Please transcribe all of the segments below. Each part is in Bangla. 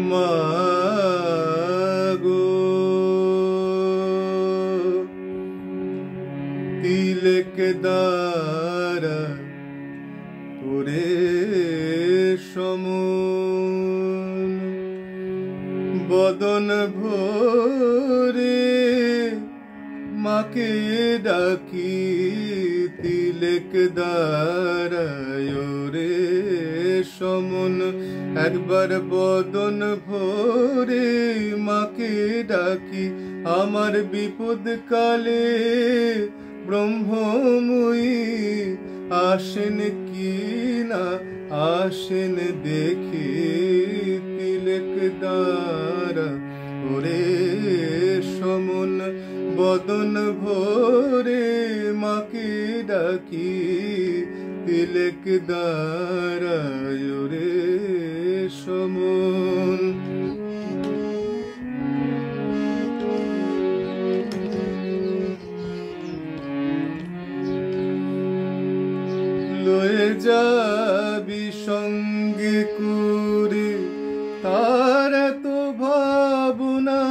মাগো তিলক দ্বারা তোরে সমন বদন ভরে মাকে ডাকি তিলক দ্বারা রে সমন একবার বদন ভরে মাকে ডাকি আমার বিপদ কালে ব্রহ্মময়ী আসেন কি না আসেন দেখি তিলক দ্বারা ওরে সমন বদন ভরে মাকে ডাকি তিলক দ্বারা ওরে সমন লয়ে যাবি সঙ্গে করে তার তো ভাবনা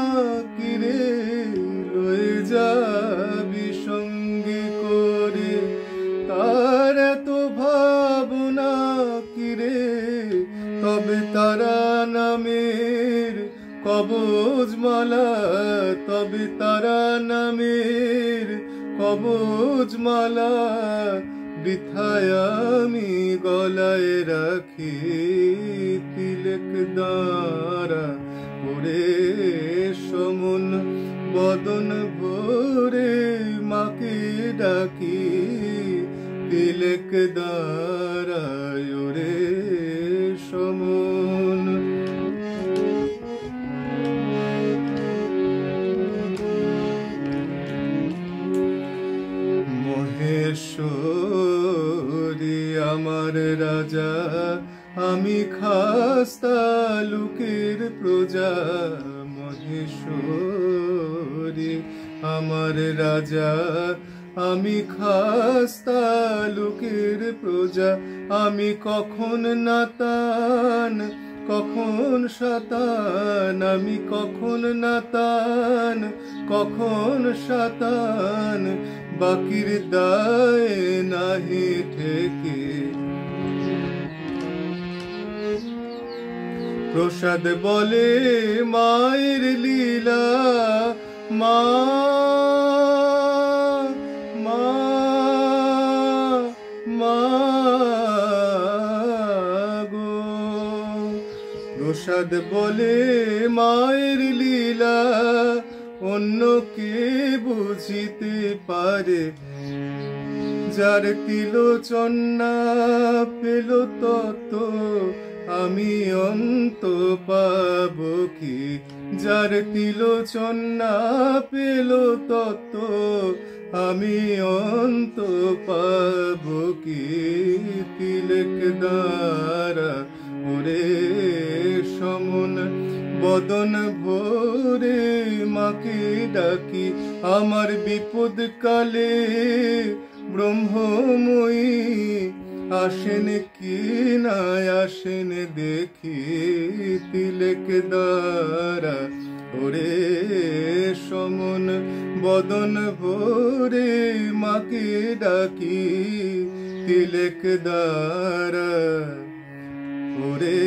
কিরে লয়ে যাবি সঙ্গে করে তার তো ভাবনা কিরে তবে তারা নামের কবজমালা তবে তারা নামের কবজমালা বৃথায় আমি গলায় রাখি তিলক দ্বারা ওরে সমন বদন ভরে মাকে ডাকি তিলক দ্বারা ওরে সমন মহেশ্বরী আমার রাজা আমি খাস্তা লোকের প্রজা মহেশ্বরী আমার রাজা আমি খাস্তা লোকের প্রজা আমি কখন নাতান কখন শতান আমি কখন নাতান কখন শতান বাকির দায় নাহি ঠেকে প্রসাদ বলে মায়ের লীলা মা মা মা গো প্রসাদ বলে মায়ের লীলা অন্য কে বুঝিতে পারে যার তিলোচন না পেল তত আমি অন্ত পাব কি যার তিলোচন না পেল তত আমি অন্ত পাব কি তিলক দ্বারা ওরে সমন বদন ভরে মাকে ডাকি আমার বিপদ কালে ব্রহ্মময়ী আসেন কি না আসেন দেখি তিলক দ্বারা ওরে সমন বদন ভরে মাকে ডাকি তিলক দ্বারা ওরে